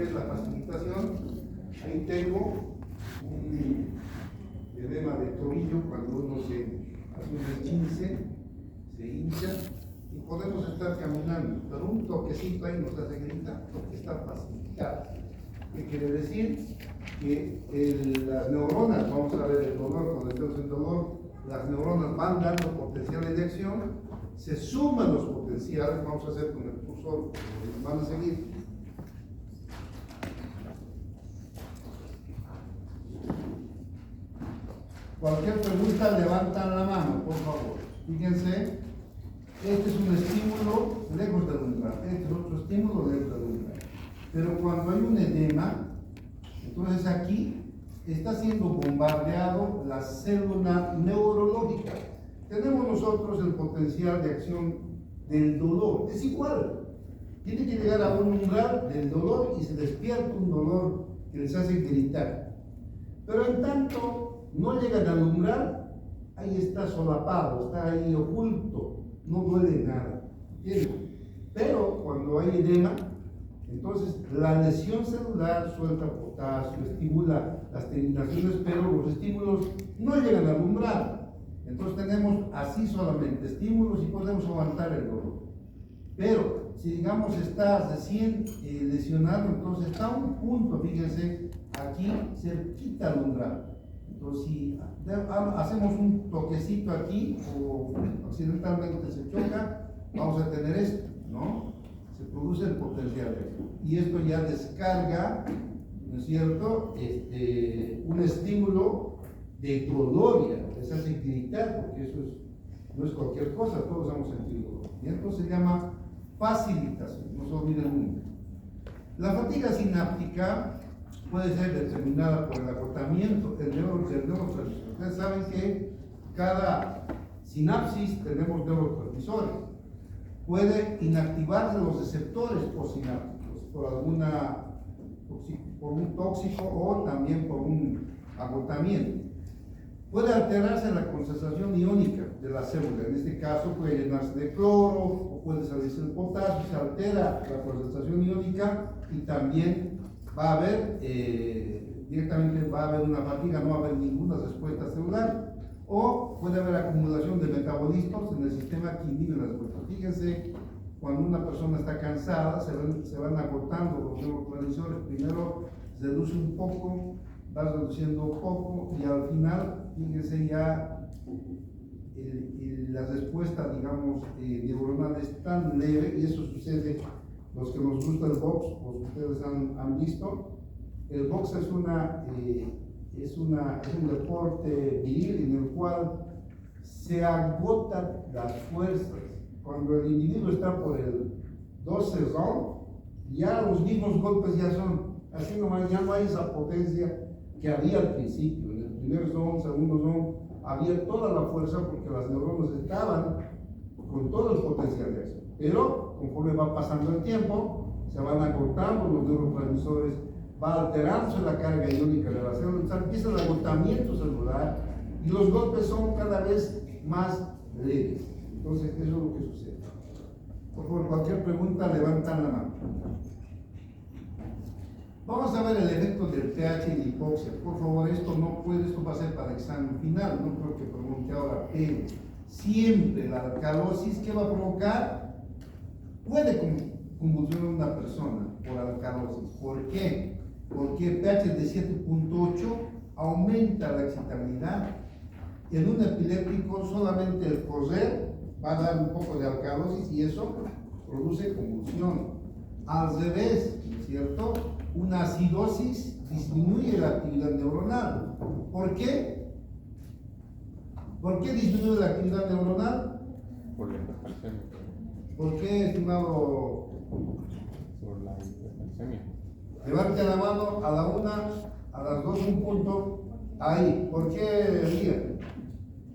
que es la facilitación. Ahí tengo un edema de tobillo cuando uno se hace un esguince, se hincha y podemos estar caminando, pero un toquecito ahí nos hace gritar porque está facilitado. ¿Qué quiere decir? Que las neuronas, vamos a ver el dolor, cuando estamos en dolor, las neuronas van dando potenciales de acción, se suman los potenciales, vamos a hacer con el cursor, van a seguir. Cualquier pregunta, levantan la mano, por favor. Fíjense, este es un estímulo lejos del umbral, este es otro estímulo lejos del umbral. Pero cuando hay un edema, entonces aquí está siendo bombardeado la célula neurológica. Tenemos nosotros el potencial de acción del dolor, es igual. Tiene que llegar a un umbral del dolor y se despierta un dolor que les hace gritar. Pero en tanto no llegan al umbral, ahí está solapado, está ahí oculto, no duele nada. ¿Entienden? Pero cuando hay edema, entonces la lesión celular suelta potasio, estimula las terminaciones, pero los estímulos no llegan al umbral. Entonces tenemos así solamente estímulos y podemos aguantar el dolor. Pero si digamos está recién lesionado, entonces está a un punto, fíjense, aquí cerquita al umbral. Entonces si hacemos un toquecito aquí o accidentalmente se choca, vamos a tener esto, ¿no? Se produce el potencial de acción. Y esto ya descarga, ¿no es cierto?, un estímulo de dolor, les hace gritar, porque eso no es cualquier cosa, todos hemos sentido dolor. Y entonces se llama facilitación, no se olviden nunca. La fatiga sináptica puede ser determinada por el agotamiento del neurotransmisor. Ustedes saben que cada sinapsis tenemos neurotransmisores. Puede inactivarse los receptores posinápticos por un tóxico o también por un agotamiento. Puede alterarse la concentración iónica de la célula, en este caso puede llenarse de cloro o puede salirse el potasio, se altera la concentración iónica y también va a haber, directamente va a haber una fatiga, no va a haber ninguna respuesta celular, o puede haber acumulación de metabolismos en el sistema que inhibe la respuesta. Fíjense, cuando una persona está cansada, se van agotando los neurotransmisores, primero se reduce un poco, va reduciendo un poco y al final, fíjense ya la respuesta, digamos, neuronal es tan leve, y eso sucede, los que nos gusta el box, o ustedes han visto, el box es un deporte viril en el cual se agotan las fuerzas. Cuando el individuo está por el 12 round, ya los mismos golpes ya son, así nomás ya no hay esa potencia que había al principio. En el primer zone, segundo zone, había toda la fuerza porque las neuronas estaban con todo el potencial de acción. Pero conforme va pasando el tiempo, se van acortando los neurotransmisores, va alterándose la carga iónica de la célula, empieza el agotamiento celular y los golpes son cada vez más leves. Entonces, eso es lo que sucede. Por favor, cualquier pregunta, levantan la mano. Vamos a ver el efecto del pH en hipoxia. Por favor, esto va a ser para examen final, no creo que pregunte ahora, pero siempre la alcalosis, ¿qué va a provocar? Puede convulsionar a una persona por alcalosis. ¿Por qué? Porque pH de 7.8 aumenta la excitabilidad. En un epiléptico solamente el correr va a dar un poco de alcalosis y eso produce convulsión. Al revés, ¿no es cierto? Una acidosis disminuye la actividad neuronal. ¿Por qué? ¿Por qué disminuye la actividad neuronal? Por la hipercalcemia. ¿Por qué, estimado? Por la hipercalcemia. Levante la mano a la 1, a las 2 un punto. Ahí. ¿Por qué, Lía?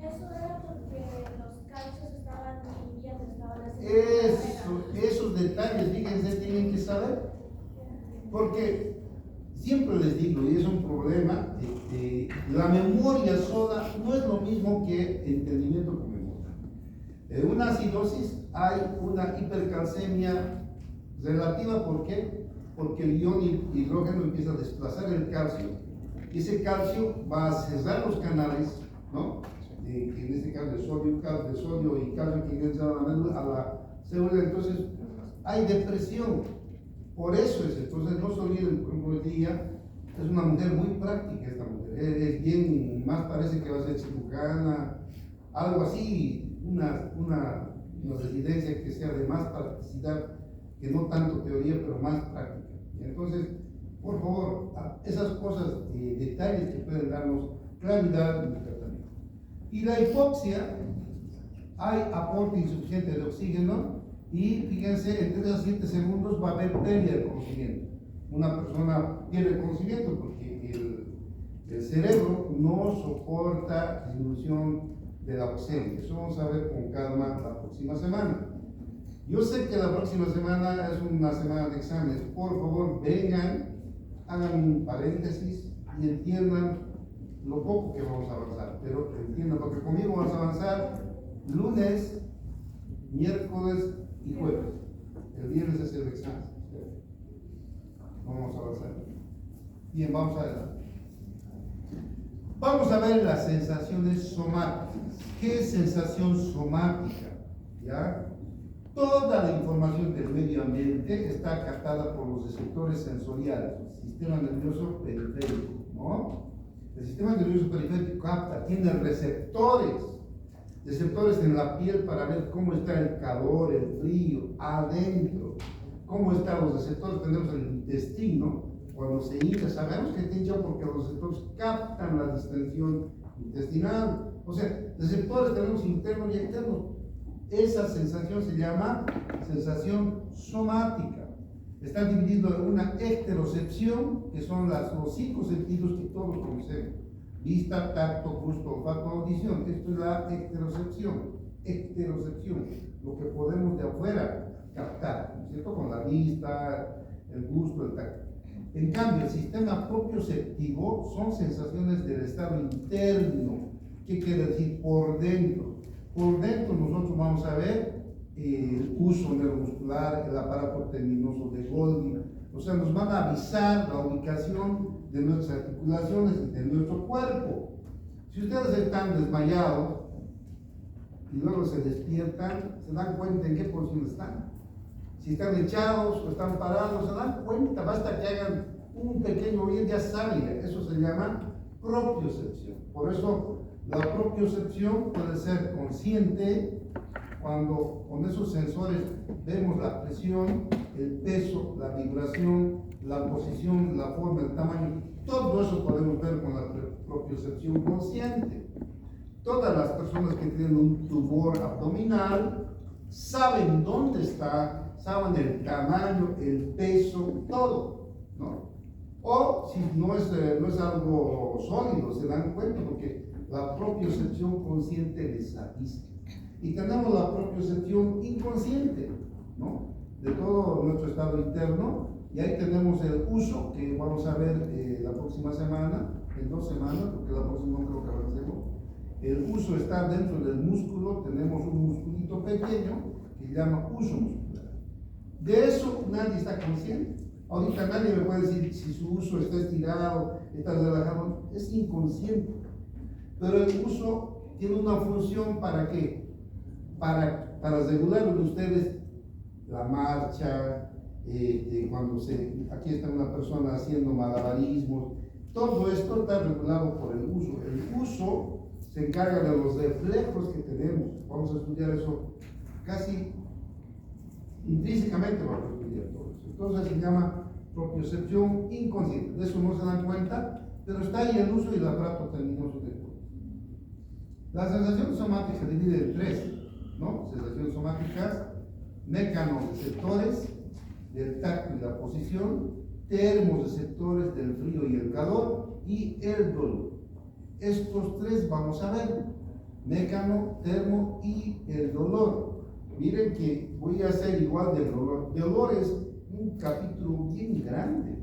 Eso era porque los calcios estaban inhibiendo, estaban haciendo. Esos detalles, fíjense, tienen que saber. Porque siempre les digo, y es un problema, la memoria sola no es lo mismo que entendimiento con memoria. En una acidosis hay una hipercalcemia relativa, ¿por qué? porque el ion hidrógeno empieza a desplazar el calcio. Y ese calcio va a cerrar los canales, ¿no? Que en este caso de sodio y calcio que ingresa a la célula, entonces hay depresión. Por eso es, entonces no se olviden, por ejemplo, hoy día es una mujer muy práctica esta mujer, es bien, más parece que va a ser cirujana, algo así, una residencia que sea de más practicidad, que no tanto teoría, pero más práctica. Entonces, por favor, esas cosas, detalles que pueden darnos claridad en el tratamiento. Y la hipoxia, hay aporte insuficiente de oxígeno y fíjense, en 3 a 7 segundos va a haber pérdida de conocimiento. Una persona pierde conocimiento porque el cerebro no soporta disminución de la oxígeno. Eso vamos a ver con calma la próxima semana. Yo sé que la próxima semana es una semana de exámenes. Por favor, vengan, hagan un paréntesis y entiendan lo poco que vamos a avanzar. Pero entiendan, porque conmigo vamos a avanzar lunes, miércoles y jueves. El viernes es el examen. Vamos a avanzar. Bien, vamos adelante. Vamos a ver las sensaciones somáticas. ¿Qué es sensación somática? ¿Ya? Toda la información del medio ambiente está captada por los receptores sensoriales, el sistema nervioso periférico, ¿no? El sistema nervioso periférico capta, tiene receptores en la piel para ver cómo está el calor, el frío, adentro, cómo están los receptores. Tenemos el intestino, cuando se hincha, sabemos que está hinchado porque los receptores captan la distensión intestinal. O sea, receptores tenemos internos y externos. Esa sensación se llama sensación somática. Está dividido en una ecterocepción, que son los 5 sentidos que todos conocemos: vista, tacto, gusto, olfato, audición. Esto es la ecterocepción. Ecterocepción, lo que podemos de afuera captar, ¿no es cierto? Con la vista, el gusto, el tacto. En cambio, el sistema propioceptivo son sensaciones del estado interno. ¿Qué quiere decir? Por dentro. Por dentro nosotros vamos a ver el uso neuromuscular, el aparato tendinoso de Golgi. O sea, nos van a avisar la ubicación de nuestras articulaciones y de nuestro cuerpo. Si ustedes están desmayados y luego se despiertan, se dan cuenta en qué posición están. Si están echados o están parados, se dan cuenta, basta que hagan un pequeño bien, ya saben. Eso se llama propiocepción. Por eso la propiocepción puede ser consciente cuando con esos sensores vemos la presión, el peso, la vibración, la posición, la forma, el tamaño. Todo eso podemos ver con la propiocepción consciente. Todas las personas que tienen un tumor abdominal saben dónde está, saben el tamaño, el peso, todo, ¿no? O si no es algo sólido, se dan cuenta porque la propiocepción consciente les avisa. Y tenemos la propiocepción inconsciente, ¿no? De todo nuestro estado interno. Y ahí tenemos el uso, que vamos a ver la próxima semana, en 2 semanas, porque la próxima no creo que avancemos. El uso está dentro del músculo, tenemos un musculito pequeño que se llama uso muscular. De eso nadie está consciente. Ahorita nadie me puede decir si su uso está estirado, está relajado, es inconsciente. Pero el uso tiene una función ¿para qué? Para regular en ustedes la marcha, cuando aquí está una persona haciendo malabarismos, todo esto está regulado por el uso. El uso se encarga de los reflejos que tenemos. Vamos a estudiar eso casi intrínsecamente, vamos a estudiar todo eso. Entonces se llama propiocepción inconsciente. De eso no se dan cuenta, pero está ahí el uso y el aparato tendinoso del cuerpo. La sensación somática se divide en 3, ¿no? Sensaciones somáticas, mecanorreceptores del tacto y la posición, termorreceptores del frío y el calor, y el dolor. Estos 3 vamos a ver: mecano, termo y el dolor. Miren que voy a hacer igual del dolor. El dolor es un capítulo bien grande.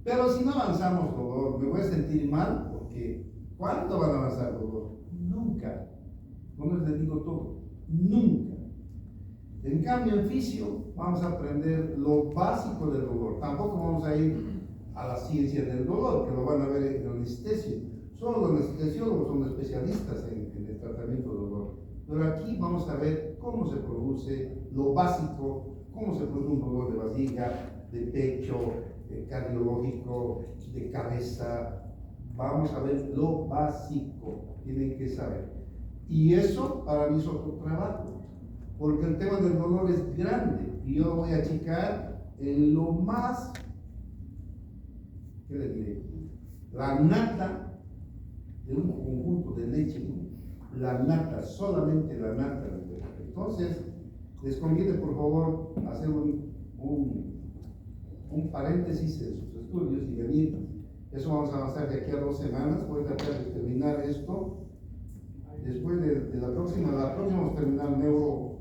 Pero si no avanzamos dolor, me voy a sentir mal, porque ¿cuándo van a avanzar dolor? Nunca. No les digo todo, nunca. En cambio, en fisio vamos a aprender lo básico del dolor. Tampoco vamos a ir a la ciencia del dolor, que lo van a ver en anestesio. Solo los anestesiólogos son especialistas en el tratamiento del dolor. Pero aquí vamos a ver cómo se produce lo básico, cómo se produce un dolor de vasija, de pecho, cardiológico, de cabeza. Vamos a ver lo básico, tienen que saber. Y eso para mí es otro trabajo, porque el tema del dolor es grande y yo lo voy a achicar en lo más, ¿qué le diré? La nata de un conjunto de leche, ¿no? La nata, solamente la nata. Entonces, les conviene por favor hacer un paréntesis en sus estudios y venir. Eso vamos a avanzar de aquí a 2 semanas. Voy a tratar de terminar esto. Después de la próxima vamos a terminar neuro.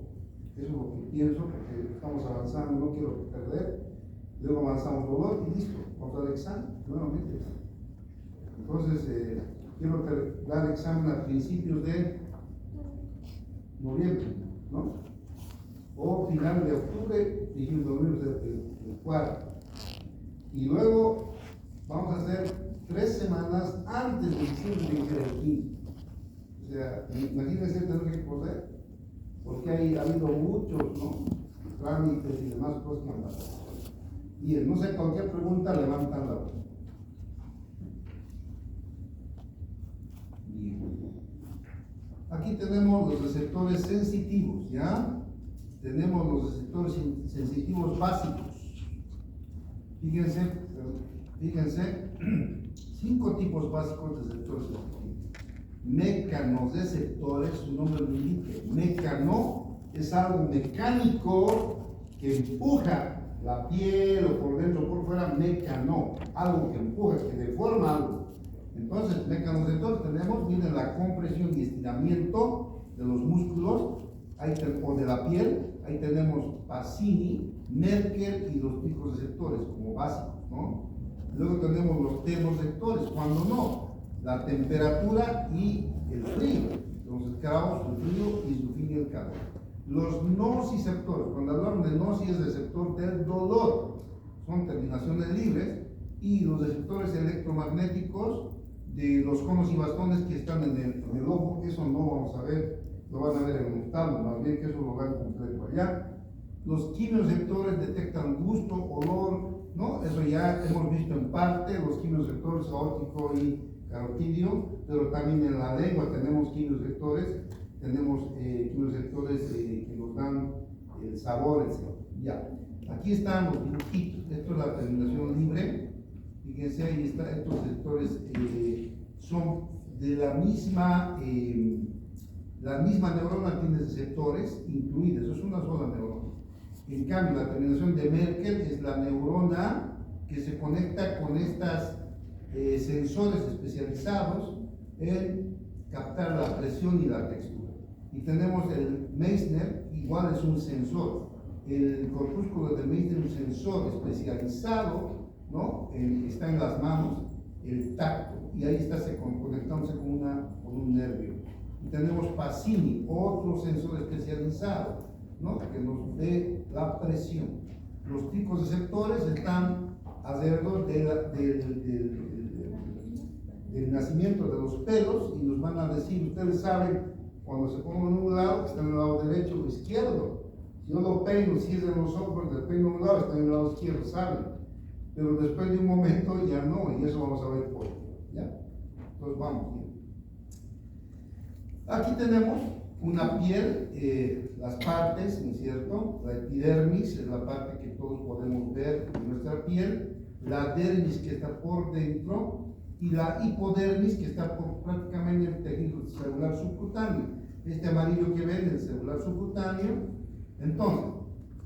Eso es lo que pienso, porque estamos avanzando, no quiero perder. Luego avanzamos dolor y listo. Vamos a dar examen nuevamente. Entonces, quiero dar examen a principios de noviembre, ¿no? O final de octubre, dijimos el 4. Y luego vamos a hacer 3 semanas antes de diciembre del 15. O sea, imagínense tener que correr, porque ha habido muchos, ¿no?, trámites y demás cosas que han pasado. Bien, no sé, cualquier pregunta, levantan la voz. Bien. Aquí tenemos los receptores sensitivos, ¿ya? Tenemos los receptores sensitivos básicos. Fíjense, 5 tipos básicos de receptores sensitivos. Mecanorreceptores, su nombre lo indica. Mecano es algo mecánico que empuja la piel o por dentro o por fuera. Mecano, algo que empuja, que deforma algo. Entonces, mecanorreceptores tenemos, viene la compresión y estiramiento de los músculos o de la piel. Ahí tenemos Pacini, Merkel y los picoreceptores como básicos, ¿no? Luego tenemos los termoreceptores, cuando no, la temperatura y el frío, los esclavos, el frío y su fin y el calor. Los nociceptores, cuando hablamos de noci es receptor del dolor, son terminaciones libres, y los receptores electromagnéticos de los conos y bastones que están en el ojo, eso no vamos a ver, lo van a ver en un oftalmo, más bien que eso lo van completo allá. Los quimioreceptores detectan gusto, olor, ¿no? Eso ya hemos visto en parte, los quimioreceptores aórtico y carotidio, pero también en la lengua tenemos quimioreceptores, que nos dan el sabor, etc. Ya, aquí están los dibujitos, esto es la terminación libre, fíjense, ahí está, estos receptores son de la misma neurona tiene receptores incluidos, eso es una sola neurona. En cambio, la terminación de Merkel es la neurona que se conecta con estas sensores especializados en captar la presión y la textura. Y tenemos el Meissner, igual es un sensor. El corpúsculo de Meissner es un sensor especializado, ¿no? Está en las manos, el tacto, y ahí está conectándose con un nervio. Y tenemos Pacini, otro sensor especializado, ¿no?, que nos dé la presión. Los picoreceptores están alrededor del nacimiento de los pelos y nos van a decir, ustedes saben, cuando se pongan en un lado, está en el lado derecho o izquierdo. Si yo lo peino, cierro los ojos, le peino a un lado, está en el lado izquierdo, saben. Pero después de un momento ya no, y eso vamos a ver por qué, ¿ya? Entonces vamos bien. Aquí tenemos una piel, las partes, ¿no es cierto? La epidermis es la parte que todos podemos ver en nuestra piel, la dermis que está por dentro y la hipodermis que está por prácticamente el tejido celular subcutáneo. Este amarillo que ven, el celular subcutáneo. Entonces,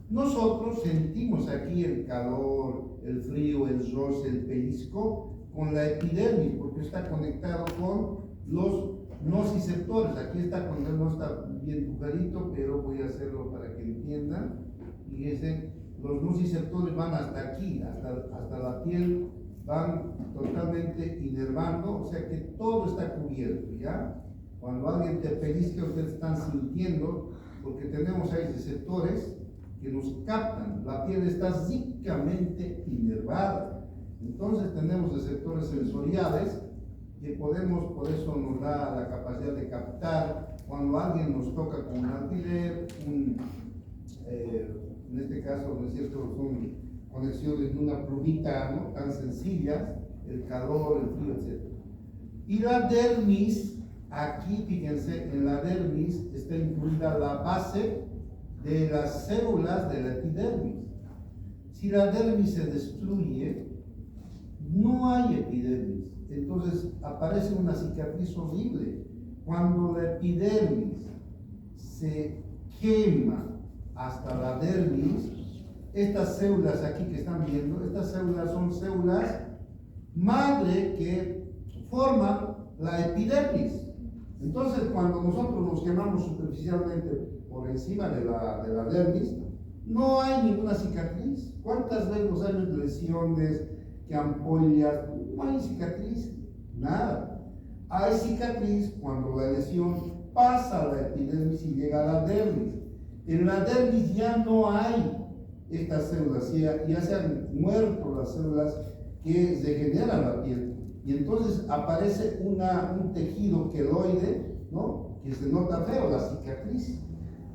nosotros sentimos aquí el calor, el frío, el roce, el pellizco con la epidermis, porque está conectado con los nociceptores. Aquí está, cuando no está bien dibujadito, pero voy a hacerlo para que entiendan. Fíjense, los nociceptores van hasta aquí, hasta la piel, van totalmente inervando, o sea que todo está cubierto, ¿ya? Cuando alguien te pellizca, ustedes están sintiendo porque tenemos ahí receptores que nos captan. La piel está psíquicamente inervada. Entonces tenemos receptores sensoriales que podemos, por eso nos da la capacidad de captar cuando alguien nos toca con un alfiler, en este caso, ¿no es cierto?, son conexiones de una plumita, ¿no?, tan sencillas, el calor, el frío, etc. Y la dermis, aquí fíjense, en la dermis está incluida la base de las células de la epidermis. Si la dermis se destruye, no hay epidermis, entonces aparece una cicatriz horrible. Cuando la epidermis se quema hasta la dermis, estas células aquí que están viendo, estas células son células madre que forman la epidermis. Entonces, cuando nosotros nos quemamos superficialmente por encima de la dermis, no hay ninguna cicatriz. ¿Cuántas veces hay lesiones, que ampollas? No hay cicatriz, nada. Hay cicatriz cuando la lesión pasa a la epidermis y llega a la dermis. En la dermis ya no hay estas células, ya se han muerto las células que regeneran la piel. Y entonces aparece un tejido queloide, ¿no?, que se nota feo, la cicatriz.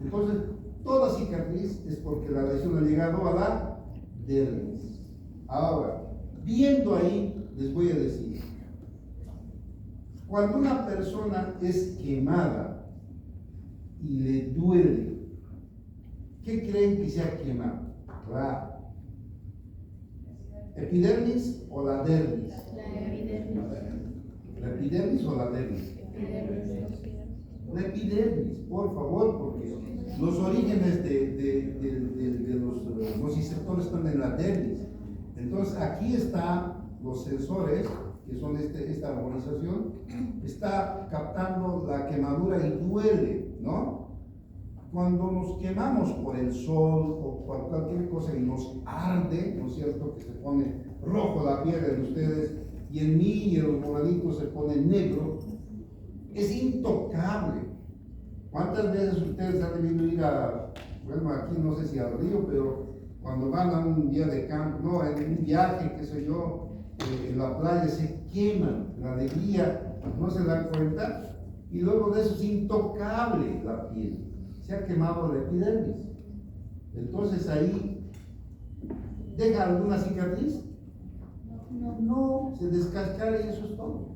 Entonces, toda cicatriz es porque la lesión ha llegado a la dermis. Ahora, viendo ahí, les voy a decir, cuando una persona es quemada y le duele, ¿qué creen que se ha quemado? ¿La epidermis o la dermis? ¿La epidermis o la dermis? La epidermis, por favor, porque los orígenes de los nociceptores están en la dermis. Entonces, aquí están los sensores, que son esta armonización, está captando la quemadura y duele, ¿no? Cuando nos quemamos por el sol o por cualquier cosa y nos arde, ¿no es cierto?, que se pone rojo la piel de ustedes, y en mí y en los moraditos se pone negro, es intocable. ¿Cuántas veces ustedes han debido ir bueno, aquí no sé si al río, pero cuando van a un día de campo, no, en un viaje, qué sé yo, en la playa se queman, la alegría, no se dan cuenta, y luego de eso es intocable la piel, se ha quemado la epidermis. Entonces ahí, ¿deja alguna cicatriz? No, se descascara y eso es todo,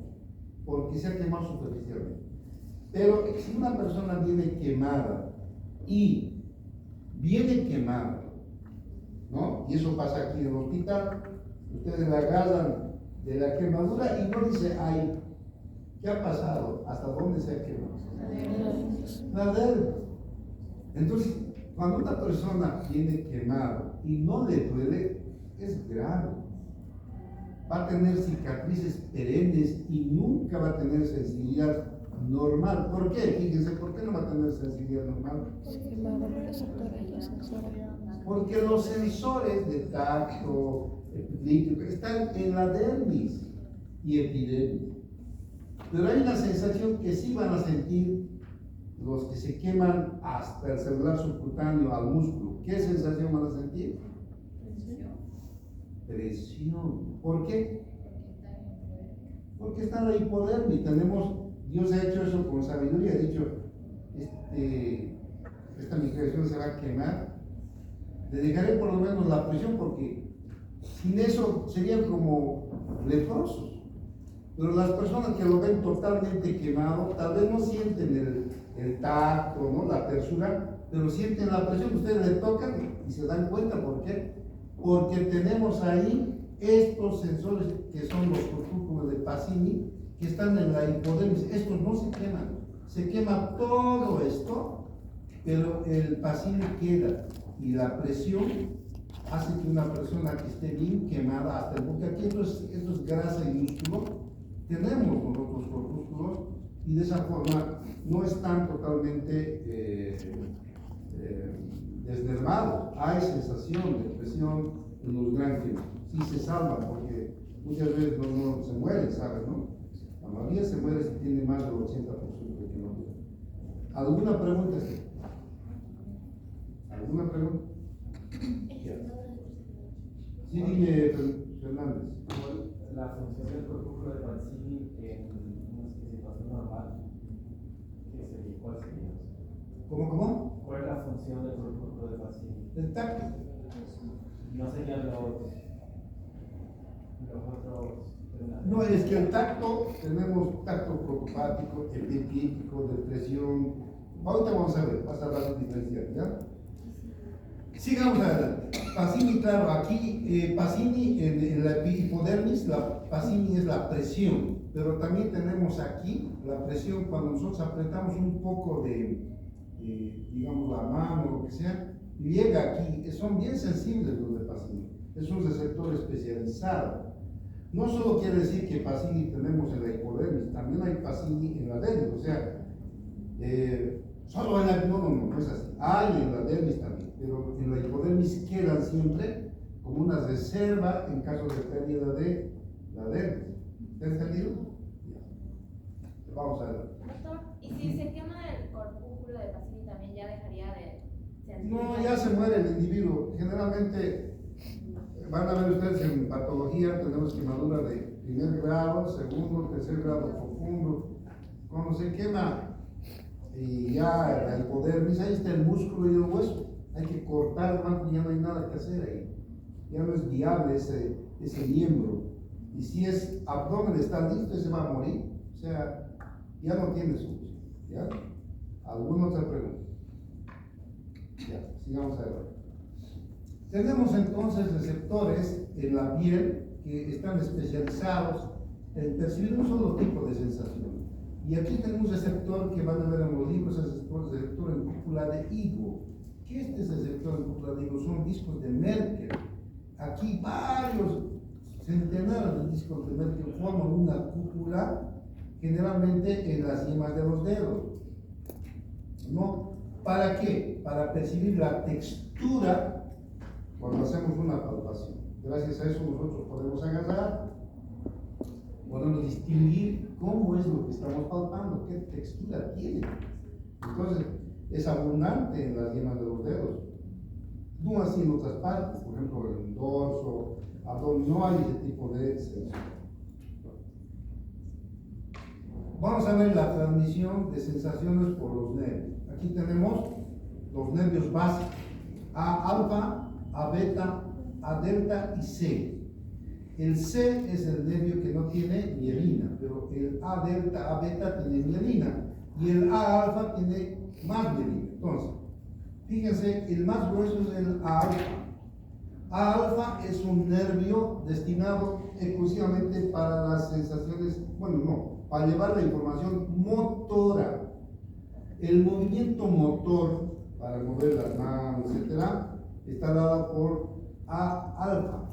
porque se ha quemado superficialmente. Pero si una persona viene quemada y viene quemada, ¿no?, y eso pasa aquí en el hospital, ustedes la agarran de la quemadura y no dice, ay, ¿qué ha pasado? ¿Hasta dónde se ha quemado? La dermis. Entonces, cuando una persona viene quemada y no le duele, es grave. Va a tener cicatrices perennes y nunca va a tener sensibilidad normal. ¿Por qué? Fíjense, ¿por qué no va a tener sensibilidad normal? Porque los sensores de tacto, epilíptico, están en la dermis y epidermis. Pero hay una sensación que sí van a sentir los que se queman hasta el celular subcutáneo al músculo. ¿Qué sensación van a sentir? Presión. ¿Por qué? Porque está en la hipodermis. Dios ha hecho eso con sabiduría. Ha dicho, esta mi creación se va a quemar. Le dejaré por lo menos la presión, porque sin eso serían como leprosos. Pero las personas que lo ven totalmente quemado, tal vez no sienten el tacto, ¿no?, la tersura, pero sienten la presión. Ustedes le tocan y se dan cuenta. ¿Por qué? Porque tenemos ahí estos sensores que son los corpúsculos de Pacini, que están en la hipodermis. Estos no se queman, se quema todo esto, pero el Pacini queda, y la presión hace que una persona que esté bien quemada hasta el, porque aquí esto es grasa y músculo, tenemos nosotros corpúsculos, y de esa forma no están totalmente desnervados. Hay sensación de presión en los ganglios, sí se salvan, porque muchas veces no se mueren, ¿sabes?, ¿no? La mayoría se muere si tiene más del 80% de quemadura. ¿Alguna pregunta? ¿Alguna pregunta? Sí, dime, Fernández. La función del corpúsculo de Pacini en una situación normal, ¿cuál sería? ¿Cómo? ¿Cuál es la función del corpúsculo de Pacini? El tacto. No serían los otros. No, es que el tacto, tenemos tacto protopático, epipítico, de presión. Ahorita vamos a ver, vas a dar diferenciar, ¿ya? Sigamos adelante. Pacini, claro, aquí Pacini en la hipodermis, la Pacini es la presión, pero también tenemos aquí la presión cuando nosotros apretamos un poco digamos, la mano o lo que sea, llega aquí, son bien sensibles los de Pacini, es un receptor especializado. No solo quiere decir que Pacini tenemos en la hipodermis, también hay Pacini en la dermis, o sea, solo en la, no es así, hay en la dermis también, pero en la hipodermis quedan siempre como una reserva en caso de pérdida de la dermis. ¿Está entendido? Ya. Vamos a ver. Doctor, ¿y si se quema el corpúsculo de Pacini también ya dejaría de sentir? No, ya se muere el individuo. Generalmente van a ver ustedes en patología, tenemos quemadura de primer grado, segundo, tercer grado profundo. Cuando se quema y ya la hipodermis, ahí está el músculo y el hueso. Hay que cortar el banco y ya no hay nada que hacer ahí. Ya no es viable ese miembro. Y si es abdomen está listo, ese va a morir. O sea, ya no tiene solución. ¿Ya? ¿Alguna otra pregunta? Ya, sigamos adelante. Tenemos entonces receptores en la piel que están especializados en percibir un solo tipo de sensación. Y aquí tenemos un receptor que van a ver en los libros, el receptor en cúpula de higo. ¿Qué es este receptor en cúpula de higo? Son discos de Merkel. Aquí varios centenares de discos de Merkel forman una cúpula, generalmente en las yemas de los dedos. ¿No? ¿Para qué? Para percibir la textura cuando hacemos una palpación. Gracias a eso nosotros podemos agarrar, podemos distinguir cómo es lo que estamos palpando, qué textura tiene. Entonces, es abundante en las yemas de los dedos. No así en otras partes, por ejemplo, en el dorso, abdomen, no hay ese tipo de sensación. Vamos a ver la transmisión de sensaciones por los nervios. Aquí tenemos los nervios básicos, A alfa, A beta, A delta y C. El C es el nervio que no tiene mielina, pero el A delta, A beta tiene mielina y el A alfa tiene más mielina. Entonces, fíjense, el más grueso es el A alfa. A alfa es un nervio destinado exclusivamente para las sensaciones, bueno, no, para llevar la información motora. El movimiento motor, para mover las manos, etcétera, está dado por A alfa.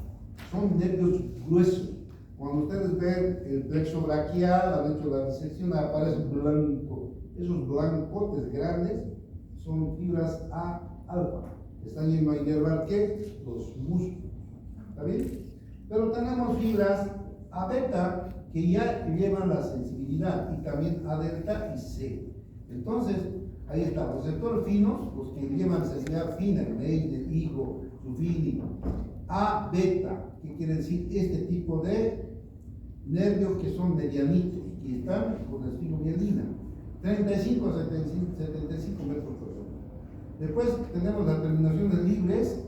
Son nervios gruesos. Cuando ustedes ven el plexo braquial, han hecho la disección, aparece blanco. Esos blancotes grandes son fibras A alfa. Están yendo a inervar ¿qué? Los músculos. ¿Está bien? Pero tenemos fibras A beta que ya llevan la sensibilidad y también A delta y C. Entonces, ahí está, los receptores finos, los que llevan sensibilidad fina, el Leiden, higo, Zuffini, A beta, que quiere decir este tipo de nervios que son medianitos, que están con esfigomielina, 35 a 75 metros por segundo. Después tenemos las terminaciones libres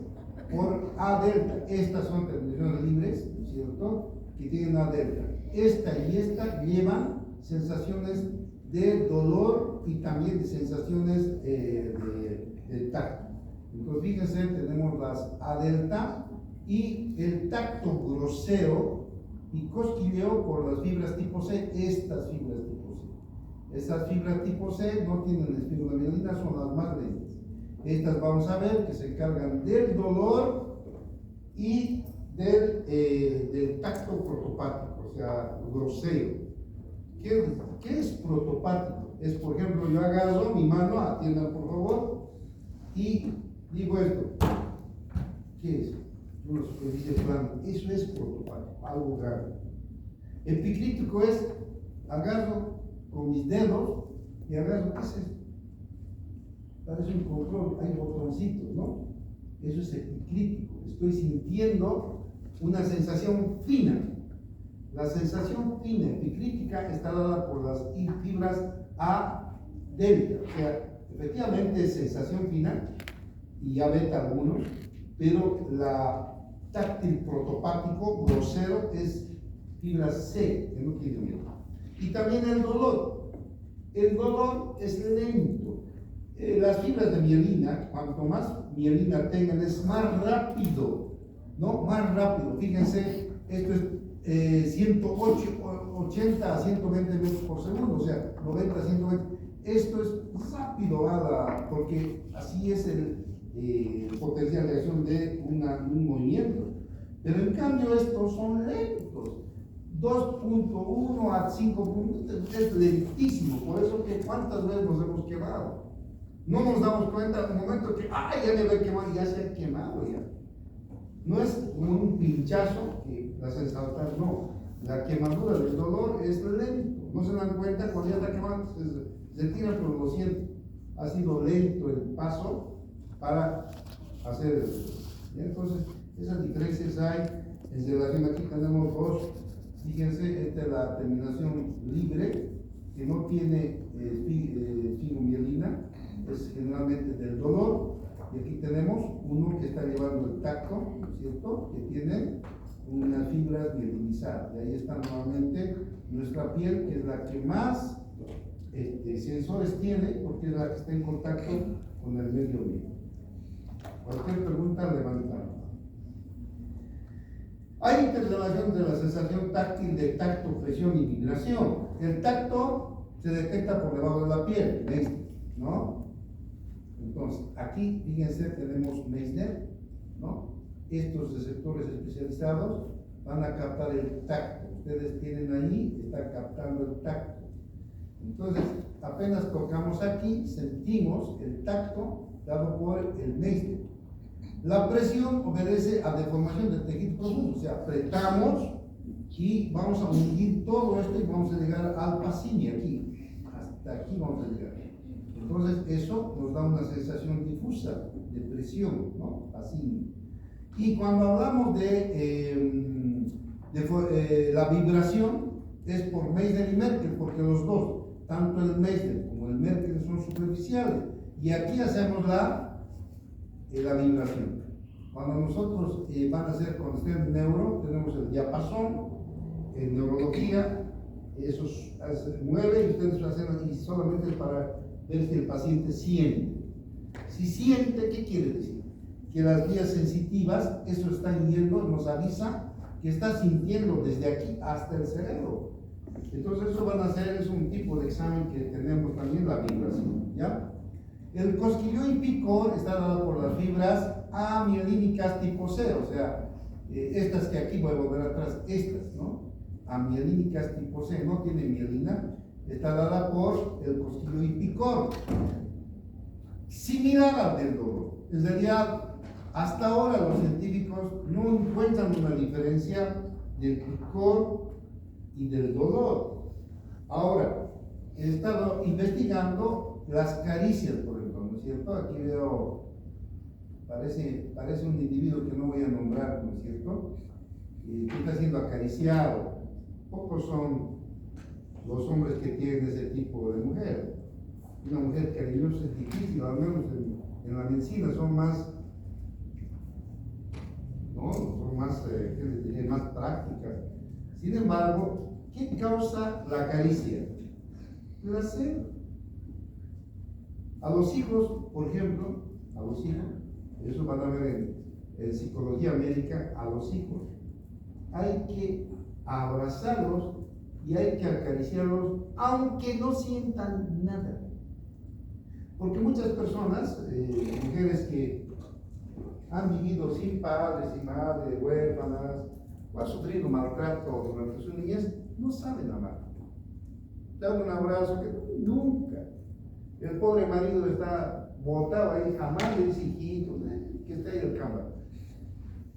por A delta. Estas son terminaciones libres, ¿no es cierto?, que tienen A delta. Esta y esta llevan sensaciones de dolor y también de sensaciones de tacto. Entonces, fíjense, tenemos las A delta y el tacto groseo y cosquilleo por las fibras tipo C, estas fibras tipo C. Estas fibras tipo C no tienen esfigomielina, son las más lentas. Estas vamos a ver que se encargan del dolor y del tacto protopático, o sea, groseo. ¿Qué es protopático? Es, por ejemplo, yo agarro mi mano, atiendan por favor, y digo esto. ¿Qué es? Una superficie plana. Eso es protopático, algo grande. Epicrítico es, agarro con mis dedos y agarro, ¿qué es esto? parece un control, hay botoncitos, ¿no? Eso es epicrítico, estoy sintiendo una sensación fina. La sensación fina epicrítica está dada por las fibras A delta, o sea, efectivamente es sensación fina y A beta algunos, pero la táctil protopático grosero es fibra C, que no tiene miedo. Y también el dolor. El dolor es lento. Las fibras de mielina, cuanto más mielina tengan, es más rápido, ¿no? Más rápido. Fíjense, esto es 80 a 120 metros por segundo, o sea, 90 a 120. Esto es rápido, porque así es el potencial de acción de un movimiento. Pero en cambio estos son lentos. 2.1 a 5 puntos es lentísimo, por eso que cuántas veces nos hemos quemado. No nos damos cuenta en un momento que, ¡ay! Ya me voy a quemar, ya se ha quemado ya. No es como un pinchazo que la hacen saltar, no. La quemadura del dolor es lento. No se dan cuenta cuando ya está quemando, se tira, pero lo sienten. Ha sido lento el paso para hacer eso. Entonces, esas diferencias hay en relación. Aquí tenemos dos. Fíjense, esta es la terminación libre, que no tiene figomielina, es generalmente del dolor. Y aquí tenemos uno que está llevando el tacto, ¿no es cierto? Que tiene unas fibras mielinizadas. Y ahí está nuevamente nuestra piel, que es la que más sensores tiene, porque es la que está en contacto con el medio ambiente. Cualquier pregunta, levantamos. Hay interrelación de la sensación táctil de tacto, presión y vibración. El tacto se detecta por debajo de la piel, ¿veis? ¿No? Entonces, aquí, fíjense, tenemos Meissner, ¿no? Estos receptores especializados van a captar el tacto. Ustedes tienen ahí, está captando el tacto. Entonces, apenas tocamos aquí, sentimos el tacto dado por el Meissner. La presión obedece a deformación del tejido profundo, o sea, apretamos y vamos a hundir todo esto y vamos a llegar al Pacini aquí, hasta aquí vamos a llegar. Entonces eso nos da una sensación difusa de presión, ¿no? Pacini. Y cuando hablamos de la vibración es por Meissner y Merkel, porque los dos, tanto el Meissner como el Merkel son superficiales. Y aquí hacemos la vibración. Cuando nosotros van a hacer, cuando estén en neuro, tenemos el diapasón, en neurología, eso se mueve y ustedes lo hacen y solamente para ver si el paciente siente. Si siente, ¿qué quiere decir? Que las vías sensitivas, eso está yendo, nos avisa que está sintiendo desde aquí hasta el cerebro. Entonces eso van a hacer, es un tipo de examen que tenemos también, la vibración, ¿ya? El cosquilleo y picor está dado por las fibras amielínicas tipo C, o sea, estas que aquí voy a volver atrás, estas, ¿no? Amielínicas tipo C, no tiene mielina, está dada por el cosquilleo y picor. Similar al del dolor. En realidad, hasta ahora los científicos no encuentran una diferencia del picor y del dolor. Ahora, he estado investigando las caricias, por ejemplo, ¿no es cierto? Aquí veo, parece un individuo que no voy a nombrar, ¿no es cierto? Que está siendo acariciado. Pocos son los hombres que tienen ese tipo de mujer. Una mujer cariñosa es difícil, al menos en la medicina son más, ¿no? Son más, ¿qué les diría? Más prácticas. Sin embargo, ¿qué causa la caricia? Placer. A los hijos, por ejemplo, a los hijos, eso van a ver en psicología médica, a los hijos hay que abrazarlos y hay que acariciarlos aunque no sientan nada. Porque muchas personas, mujeres que han vivido sin padres, sin madre, huérfanas, o han sufrido maltrato durante su niñez, no saben amar. Dan un abrazo que nunca. El pobre marido está botado ahí, jamás le dice hijito, que está ahí el cámara.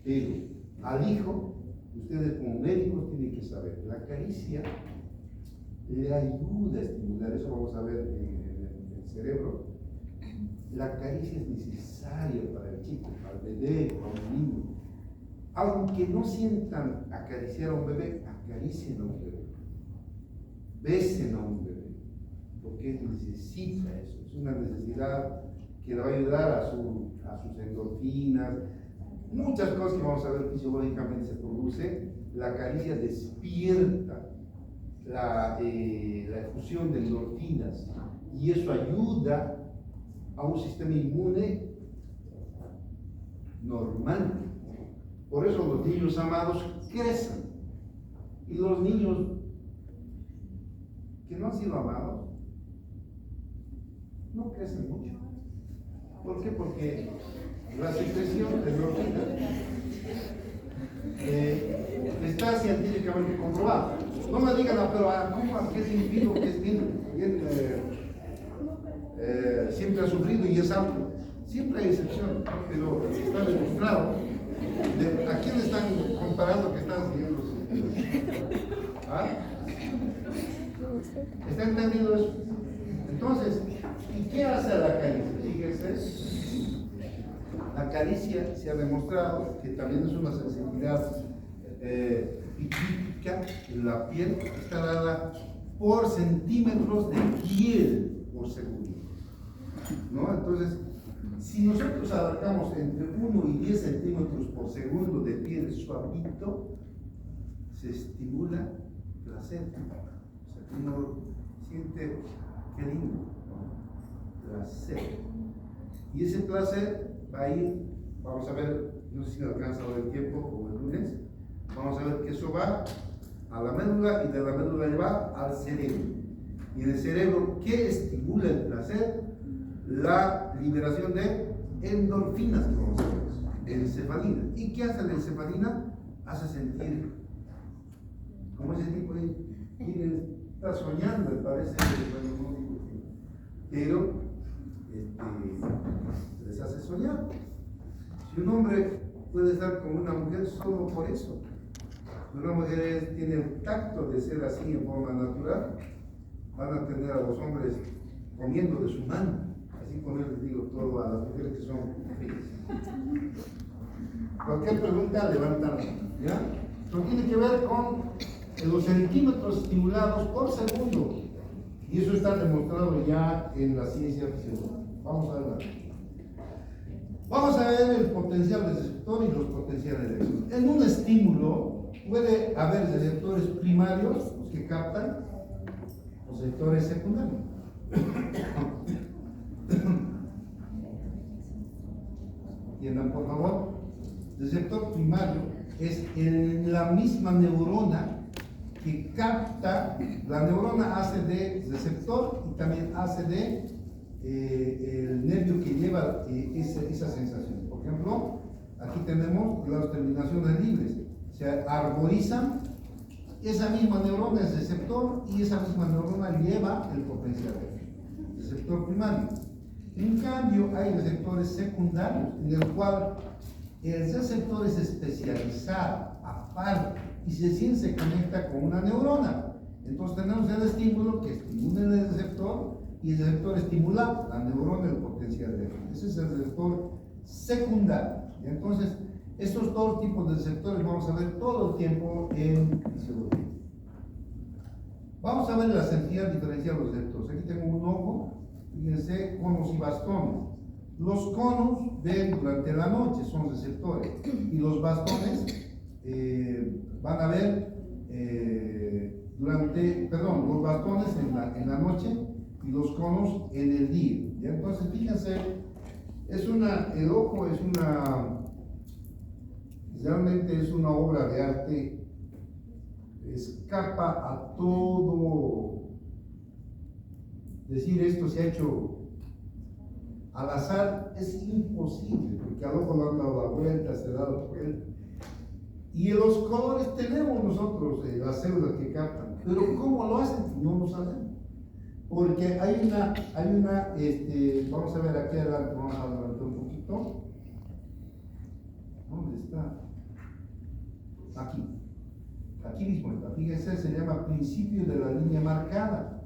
Pero al hijo, ustedes como médicos tienen que saber, la caricia le ayuda a estimular, eso vamos a ver en el cerebro, la caricia es necesaria para el chico, para el bebé, para el niño. Aunque no sientan acariciar a un bebé, acaricien a un bebé. Besen a un bebé, porque necesita eso, es una necesidad que le va a ayudar a sus endorfinas, muchas cosas que vamos a ver fisiológicamente se produce. La caricia despierta la efusión de endorfinas y eso ayuda a un sistema inmune normal. Por eso los niños amados crecen y los niños que no han sido amados no crecen mucho. ¿Por qué? Porque la secreción de endorfinas está científicamente comprobada. No me digan, pero ¿cómo que es individuo que es bien siempre ha sufrido y es alto? Siempre hay excepciones, pero está demostrado. ¿A quién están comparando que están siguiendo sus vidas? ¿Ah? ¿Está entendiendo eso? Entonces, ¿y qué hace la caricia? Fíjense, la caricia se ha demostrado que también es una sensibilidad crítica. La piel está dada por centímetros de piel por segundo, ¿no? Entonces, si nosotros abarcamos entre 1 y 10 centímetros por segundo de piel suavito, se estimula placer. O sea, uno siente qué lindo, ¿no? Placer. Y ese placer va a ir, vamos a ver, no sé si me alcanza ahora el tiempo o el lunes, vamos a ver que eso va a la médula y de la médula va al cerebro. Y en el cerebro, ¿qué estimula el placer? La liberación de endorfinas, que vamos a ver, encefalina. ¿Y qué hace la encefalina? Hace sentir como ese tipo de quien está soñando, parece, bueno, no digo que, pero les hace soñar. Si un hombre puede estar con una mujer solo por eso, una mujer tiene el tacto de ser así en forma natural, van a tener a los hombres comiendo de su mano. Así con él les digo todo a las mujeres que son frías. Cualquier pregunta, levantan, ¿ya? Esto tiene que ver con los centímetros estimulados por segundo. Y eso está demostrado ya en la ciencia fisiológica. Vamos a ver. Vamos a ver el potencial receptor y los potenciales de acción. En un estímulo puede haber receptores primarios, los que captan, o receptores secundarios. Entiendan, por favor. El receptor primario es la misma neurona que capta. La neurona hace de receptor y también hace de el nervio que lleva esa sensación. Por ejemplo, aquí tenemos las terminaciones libres, se arborizan. Esa misma neurona es receptor y esa misma neurona lleva el potencial, receptor primario. En cambio, hay receptores secundarios en el cual el receptor es especializado, aparte, y recién se conecta con una neurona. Entonces tenemos el estímulo que estimula el receptor y el receptor estimula la neurona, el potencial de acción. Ese es el receptor secundario. ¿Y? Entonces, estos dos tipos de receptores vamos a ver todo el tiempo en fisiología. Vamos a ver la sensibilidad diferencial de los receptores. Aquí tengo un ojo, fíjense, conos y bastones. Los conos ven durante la noche, son receptores, y los bastones van a ver los bastones en la noche y los conos en el día. ¿Ya? Entonces, fíjense, el ojo realmente es una obra de arte, escapa a todo. Decir esto se ha hecho al azar es imposible, porque al ojo le han dado la vuelta, se ha dado por él. Y los colores tenemos nosotros, las células que captan, pero ¿cómo lo hacen? No lo sabemos. Porque hay una, vamos a ver aquí adelante, vamos a adelantar un poquito. ¿Dónde está? Aquí mismo está. Fíjense, se llama principio de la línea marcada.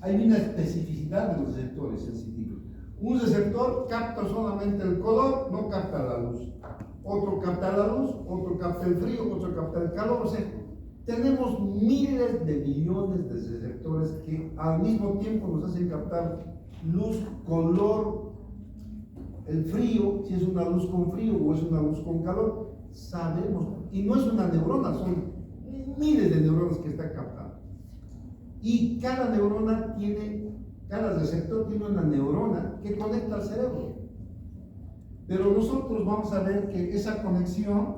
Hay una especificidad de los receptores sensitivos. Un receptor capta solamente el color, no capta la luz. Otro capta la luz, otro capta el frío, otro capta el calor. O sea, tenemos miles de millones de receptores que al mismo tiempo nos hacen captar luz, color, el frío, si es una luz con frío o es una luz con calor. Sabemos, y no es una neurona, son miles de neuronas que están captando. Y cada neurona cada receptor tiene una neurona que conecta al cerebro. Pero nosotros vamos a ver que esa conexión,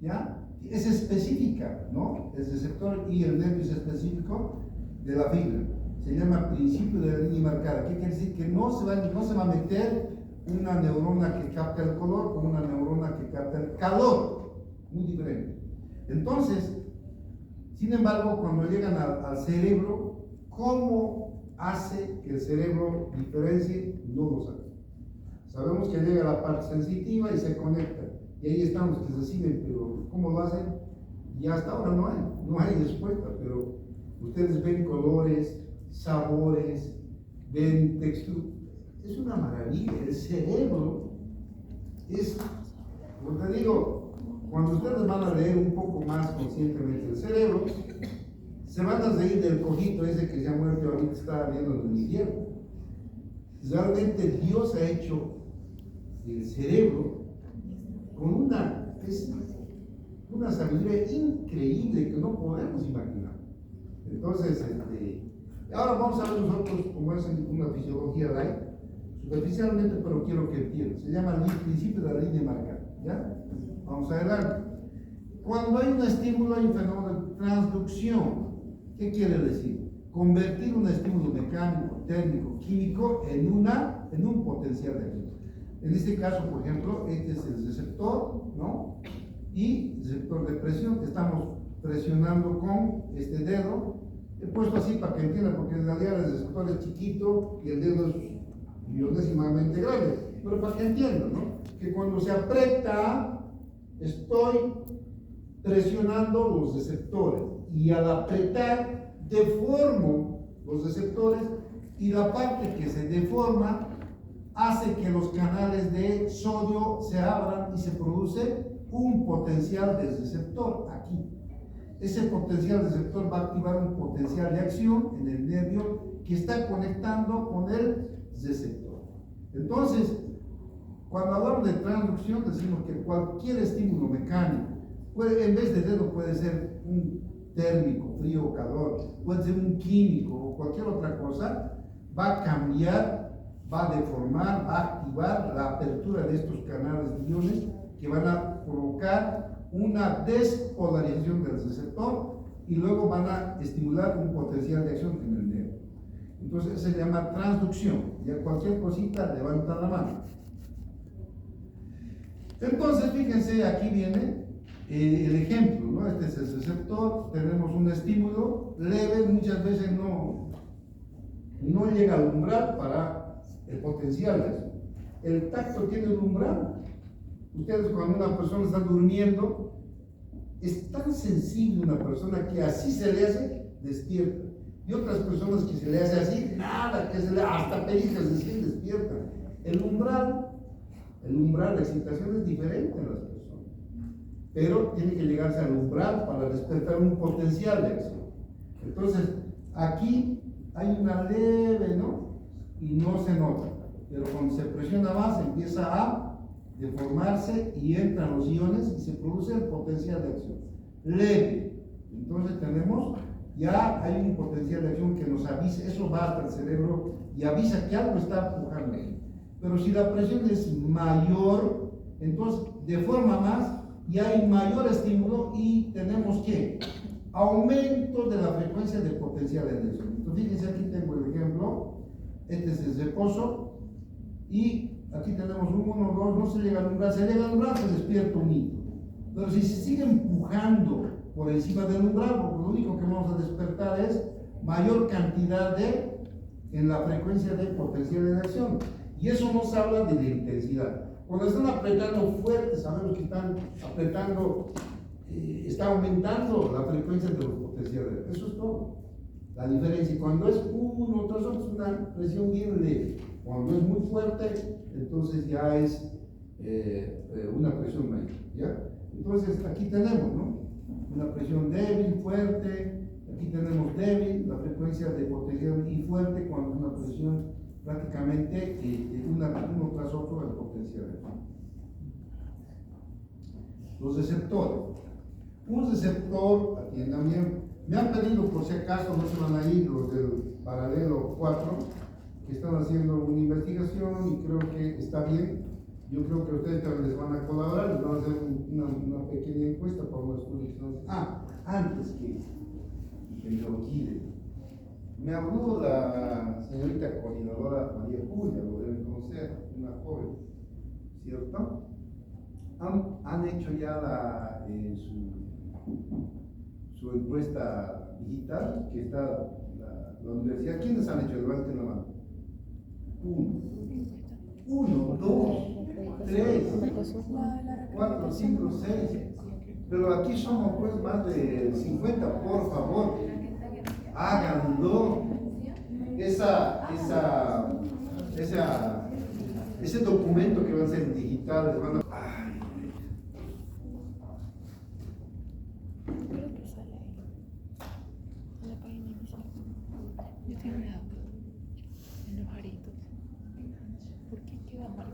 ¿ya?, es específica, ¿no? El receptor y el nervio es específico de la fibra. Se llama principio de la línea marcada. ¿Qué quiere decir? Que no se va a meter una neurona que capta el color con una neurona que capta el calor. Muy diferente. Entonces, sin embargo, cuando llegan al cerebro, ¿cómo hace que el cerebro diferencie? No lo sabe. Sabemos que llega a la parte sensitiva y se conecta. Y ahí están los que reciben, pero ¿cómo lo hacen? Y hasta ahora no hay respuesta, pero ustedes ven colores, sabores, ven texturas. Es una maravilla. El cerebro es, como te digo, cuando ustedes van a leer un poco más conscientemente el cerebro, se van a reír del cojito ese que se ha muerto ahorita, está viendo en el infierno. Realmente Dios ha hecho el cerebro con una sabiduría increíble que no podemos imaginar. Entonces, ahora vamos a ver nosotros cómo es una fisiología light, superficialmente, pero quiero que entiendan. Se llama el principio de la línea marcada. ¿Ya? Vamos adelante. Cuando hay un estímulo, hay un fenómeno de transducción. ¿Qué quiere decir? Convertir un estímulo mecánico, térmico, químico en un potencial de acción. En este caso, por ejemplo, este es el receptor, ¿no? Y receptor de presión. Estamos presionando con este dedo. He puesto así para que entiendan, porque en realidad el receptor es chiquito y el dedo es millonésimamente grande. Pero para que entiendan, ¿no? Que cuando se aprieta, estoy presionando los receptores. Y al apretar, deformo los receptores. Y la parte que se deforma hace que los canales de sodio se abran y se produce un potencial del receptor aquí. Ese potencial receptor va a activar un potencial de acción en el nervio que está conectando con el receptor. Entonces, cuando hablamos de transducción, decimos que cualquier estímulo mecánico, en vez de dedo puede ser un térmico, frío o calor, puede ser un químico o cualquier otra cosa, va a cambiar, va a deformar, va a activar la apertura de estos canales de iones que van a provocar una despolarización del receptor y luego van a estimular un potencial de acción en el nervio. Entonces se llama transducción. Ya cualquier cosita levanta la mano. Entonces fíjense, aquí viene el ejemplo, ¿no? Este es el receptor, tenemos un estímulo leve, muchas veces no llega al umbral para el potencial de acción. El tacto tiene un umbral. Ustedes, cuando una persona está durmiendo, es tan sensible una persona que así se le hace, despierta. Y otras personas que se le hace así, nada, que se le hasta pellizcas así, despierta. El umbral de excitación es diferente en las personas. Pero tiene que llegarse al umbral para despertar un potencial de acción. Entonces, aquí hay una leve, ¿no? Y no se nota. Pero cuando se presiona más, empieza a deformarse y entran los iones y se produce el potencial de acción. Leve. Entonces ya hay un potencial de acción que nos avisa, eso va hasta el cerebro y avisa que algo está empujando ahí. Pero si la presión es mayor, entonces deforma más y hay mayor estímulo y tenemos que aumento de la frecuencia del potencial de acción. Entonces fíjense, aquí tengo el ejemplo, este es el reposo y aquí tenemos 1, 2, no se llega al umbral, se despierta un hito. Pero si se sigue empujando por encima del umbral, porque lo único que vamos a despertar es mayor cantidad en la frecuencia de potencial de acción. Y eso nos habla de la intensidad. Cuando están apretando fuerte, sabemos que están apretando, está aumentando la frecuencia de los potenciales. Eso es todo. La diferencia. Cuando es 1 tras otro, es una presión bien leve. Cuando es muy fuerte, entonces ya es una presión mayor, ¿ya? Entonces aquí tenemos, ¿no? Una presión débil, fuerte, aquí tenemos débil, la frecuencia de potencial y fuerte cuando es una presión prácticamente uno tras otro del potencial. Los receptores. Un receptor, atiendan bien, me han pedido por si acaso, no se van a ir los del paralelo 4, que están haciendo una investigación y creo que está bien. Yo creo que ustedes también les van a colaborar, les van a hacer una pequeña encuesta para un estudio que están haciendo. Antes que me olvide, me habló la señorita coordinadora María Julia, lo deben conocer, una joven, ¿cierto? Han hecho ya su encuesta digital, que está la universidad. ¿Quiénes han hecho? Levanten la mano. Uno, dos, tres, cuatro, cinco, seis. Pero aquí somos pues más de 50, por favor. Háganlo. Ese documento que va a ser digital, les van a... Creo que sale ahí. En la página inicial. Yo tengo una duda. En los aritos. ¿Por qué queda marcado?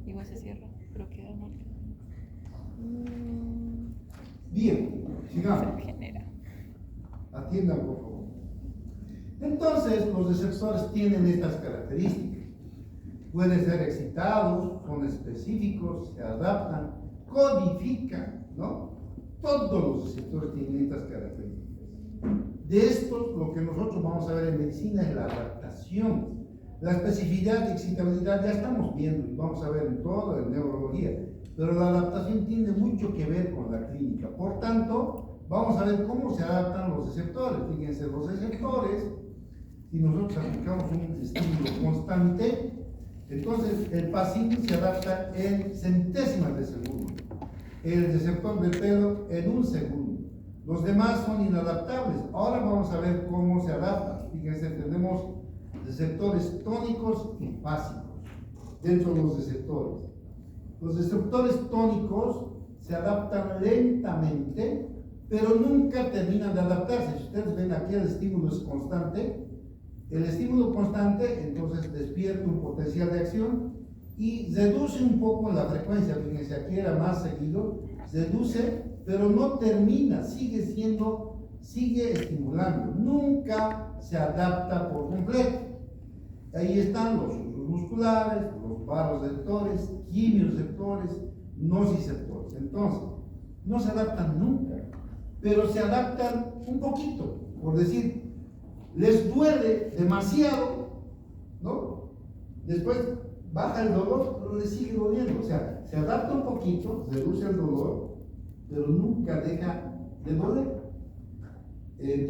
Igual se cierra, pero queda marcado. Bien, sigamos. Se genera. Atiendan, por favor. Entonces, los receptores tienen estas características. Pueden ser excitados, son específicos, se adaptan, codifican, ¿no? Todos los receptores tienen estas características. De estos, lo que nosotros vamos a ver en medicina es la adaptación. La especificidad y excitabilidad ya estamos viendo y vamos a ver en todo, en neurología. Pero la adaptación tiene mucho que ver con la clínica. Por tanto, vamos a ver cómo se adaptan los receptores. Fíjense, los receptores, si nosotros aplicamos un estímulo constante, entonces el paciente se adapta en centésimas de segundo. El receptor del pelo en un segundo. Los demás son inadaptables. Ahora vamos a ver cómo se adaptan. Fíjense, tenemos receptores tónicos y básicos dentro de los receptores. Los receptores tónicos se adaptan lentamente, pero nunca terminan de adaptarse. Si ustedes ven aquí, el estímulo es constante. El estímulo constante, entonces, despierta un potencial de acción y reduce un poco la frecuencia. Fíjense, aquí era más seguido, reduce, pero no termina, sigue estimulando, nunca se adapta por completo. Ahí están los usos musculares, los vasoreceptores, quimioreceptores, nociceptores. Entonces, no se adaptan nunca, pero se adaptan un poquito, por decir, les duele demasiado, ¿no? Después baja el dolor, pero les sigue doliendo. O sea, se adapta un poquito, reduce el dolor, pero nunca deja de doler.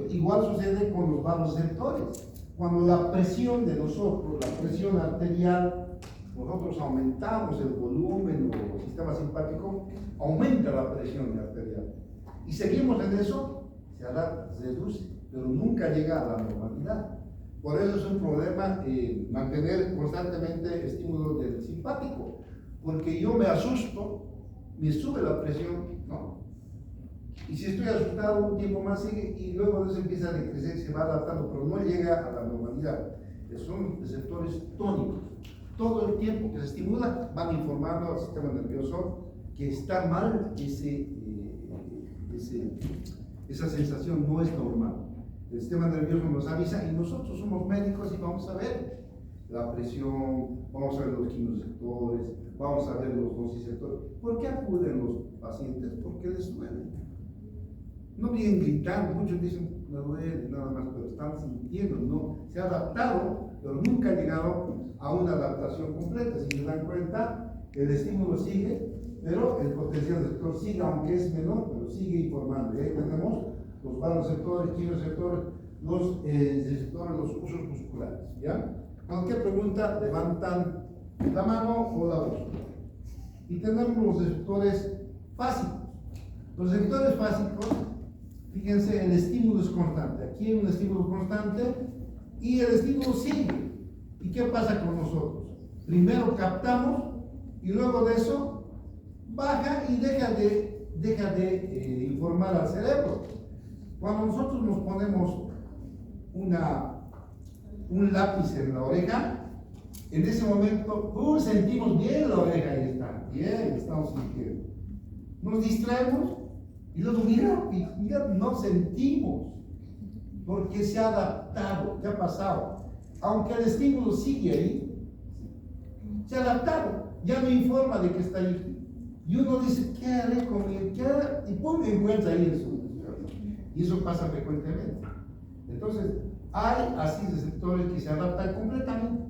Igual sucede con los vasoreceptores. Cuando la presión de nosotros, la presión arterial, nosotros aumentamos el volumen o el sistema simpático, aumenta la presión arterial. Y seguimos en eso, se adapta, se reduce, pero nunca llega a la normalidad. Por eso es un problema mantener constantemente estímulo del simpático, porque yo me asusto, me sube la presión, ¿no? Y si estoy asustado un tiempo más sigue y luego de eso empieza a decrecer, se va adaptando, pero no llega a la normalidad. Son receptores tónicos. Todo el tiempo que se estimula van informando al sistema nervioso que está mal esa sensación no es normal. El sistema nervioso nos avisa y nosotros somos médicos y vamos a ver la presión, vamos a ver los quimioreceptores, vamos a ver los nociceptores. ¿Por qué acuden los pacientes? Porque les duele. No vienen gritando, muchos dicen, me duele, nada más, pero están sintiendo, no, se ha adaptado, pero nunca ha llegado a una adaptación completa. Si se dan cuenta, el estímulo sigue, pero el potencial receptor sigue, aunque es menor, pero sigue informando. Y ahí tenemos los vasoreceptores, quimioreceptores, los receptores, los usos musculares, ¿ya? Cualquier pregunta, levantan la mano o la voz. Y tenemos los receptores básicos. Los receptores básicos, fíjense, el estímulo es constante. Aquí hay un estímulo constante y el estímulo sigue. ¿Y qué pasa con nosotros? Primero captamos y luego de eso baja y deja de informar al cerebro. Cuando nosotros nos ponemos un lápiz en la oreja, en ese momento sentimos bien la oreja, ahí está, bien, estamos sintiendo. Nos distraemos y luego mira, no sentimos, porque se ha adaptado, ¿qué ha pasado? Aunque el estímulo sigue ahí, se ha adaptado, ya no informa de que está ahí. Y uno dice, ¿qué haré con él? ¿Qué haré? Y pum, encuentra ahí en su. Y eso pasa frecuentemente. Entonces, hay así receptores que se adaptan completamente.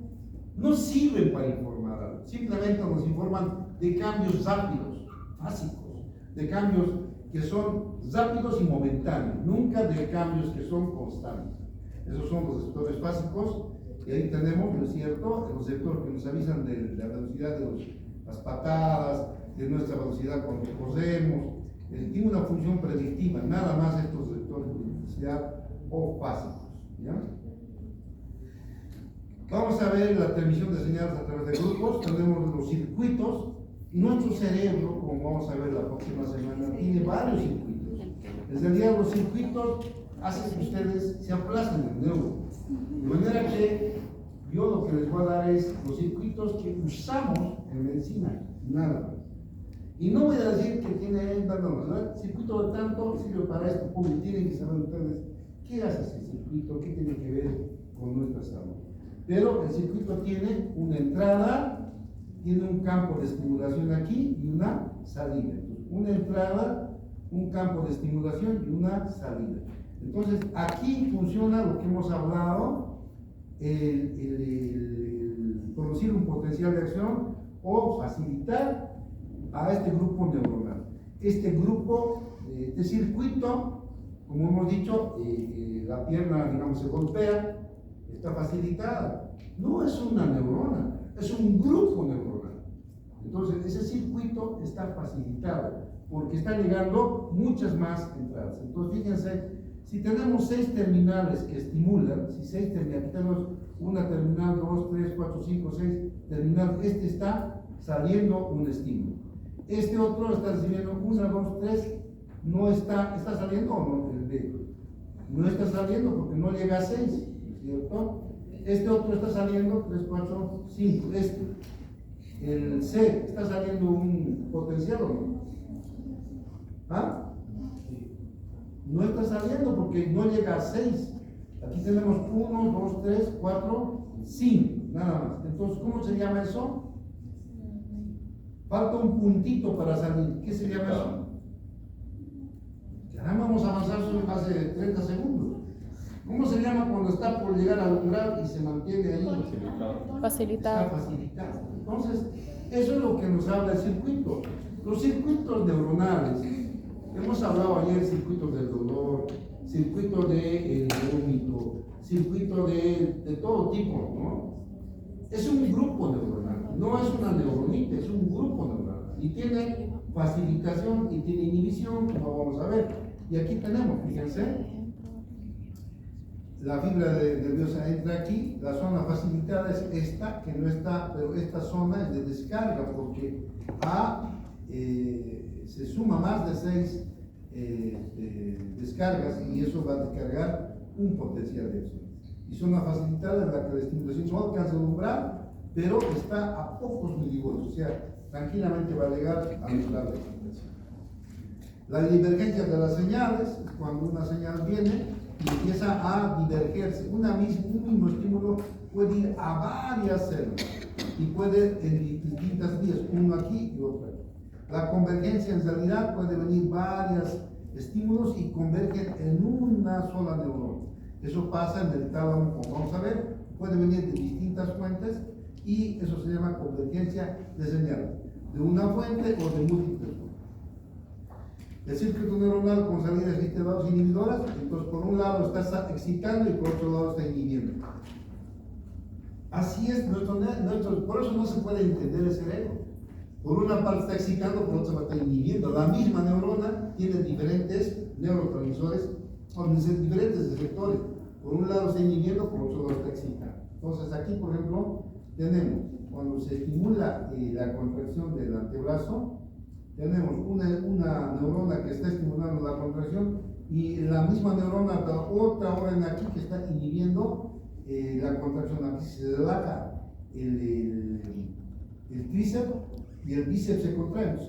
No sirven para informar algo, simplemente nos informan de cambios rápidos, básicos, de cambios que son rápidos y momentáneos, nunca de cambios que son constantes. Esos son los receptores básicos, y ahí tenemos, ¿no es cierto?, los receptores que nos avisan de la velocidad de las patadas, de nuestra velocidad cuando corremos. Tiene una función predictiva, nada más estos receptores de velocidad o básicos, ¿ya? Vamos a ver la transmisión de señales a través de grupos. Tenemos los circuitos. Nuestro cerebro, como vamos a ver la próxima semana, tiene varios circuitos. En realidad los circuitos hacen que ustedes se aplacen el neurón. De manera que yo lo que les voy a dar es los circuitos que usamos en medicina, nada más. Y no voy a decir que tiene el circuito de tanto sirve para esto, porque tienen que saber ustedes qué hace ese circuito, qué tiene que ver con nuestra salud. Pero el circuito tiene una entrada, tiene un campo de estimulación aquí y una salida. Entonces, una entrada, un campo de estimulación y una salida. Entonces, aquí funciona lo que hemos hablado, el producir un potencial de acción o facilitar a este grupo neuronal. Este grupo, este circuito, como hemos dicho, la pierna, digamos, se golpea, está facilitada. No es una neurona, es un grupo neuronal. Entonces, ese circuito está facilitado porque están llegando muchas más entradas. Entonces, fíjense, si tenemos 6 terminales que estimulan, si 6 terminales, aquí tenemos una terminal, 2, 3, 4, 5, 6 terminales, este está saliendo un estímulo. Este otro está recibiendo 1, 2, 3, no está saliendo o no, el B. No está saliendo porque no llega a 6, ¿cierto? Este otro está saliendo 3, 4, 5. El C está saliendo un potencial o no. ¿Ah? No está saliendo porque no llega a 6. Aquí tenemos 1, 2, 3, 4, 5, nada más. Entonces, ¿cómo se llama eso? Falta un puntito para salir. ¿Qué se llama eso? Ya vamos a avanzar solo hace 30 segundos. ¿Cómo se llama cuando está por llegar al umbral y se mantiene ahí? Facilitado. Está facilitado. Entonces, eso es lo que nos habla el circuito. Los circuitos neuronales, hemos hablado ayer, circuitos del dolor, circuito del vómito, circuito de todo tipo, ¿no? Es un grupo neuronal, no es una neuronita, es un grupo neuronal. Y tiene facilitación y tiene inhibición, como vamos a ver. Y aquí tenemos, fíjense, la fibra nerviosa entra aquí, la zona facilitada es esta, que no está, pero esta zona es de descarga, porque se suma más de 6 descargas y eso va a descargar un potencial de acción. Y zona facilitada en la que la estimulación no alcanza el umbral, pero está a pocos milivoltios, o sea, tranquilamente va a llegar al umbral de estimulación. La divergencia de las señales es cuando una señal viene y empieza a divergerse. Un mismo estímulo puede ir a varias células y puede en distintas vías, uno aquí y otro aquí. La convergencia en realidad puede venir varios estímulos y convergen en una sola neurona. Eso pasa en el tálamo, como vamos a ver, puede venir de distintas fuentes y eso se llama convergencia de señales, de una fuente o de múltiples fuentes. El circuito neuronal con salidas excitadoras e inhibidoras, entonces por un lado está excitando y por otro lado está inhibiendo. Así es, por eso no se puede entender el cerebro. Por una parte está excitando, por otra parte está inhibiendo. La misma neurona tiene diferentes neurotransmisores, con diferentes receptores. Por un lado está inhibiendo, por otro lado está excitando. Entonces aquí, por ejemplo, tenemos, cuando se estimula la contracción del antebrazo, tenemos una neurona que está estimulando la contracción y la misma neurona da otra orden aquí que está inhibiendo la contracción. Aquí se relaja el tríceps y el bíceps se contrae.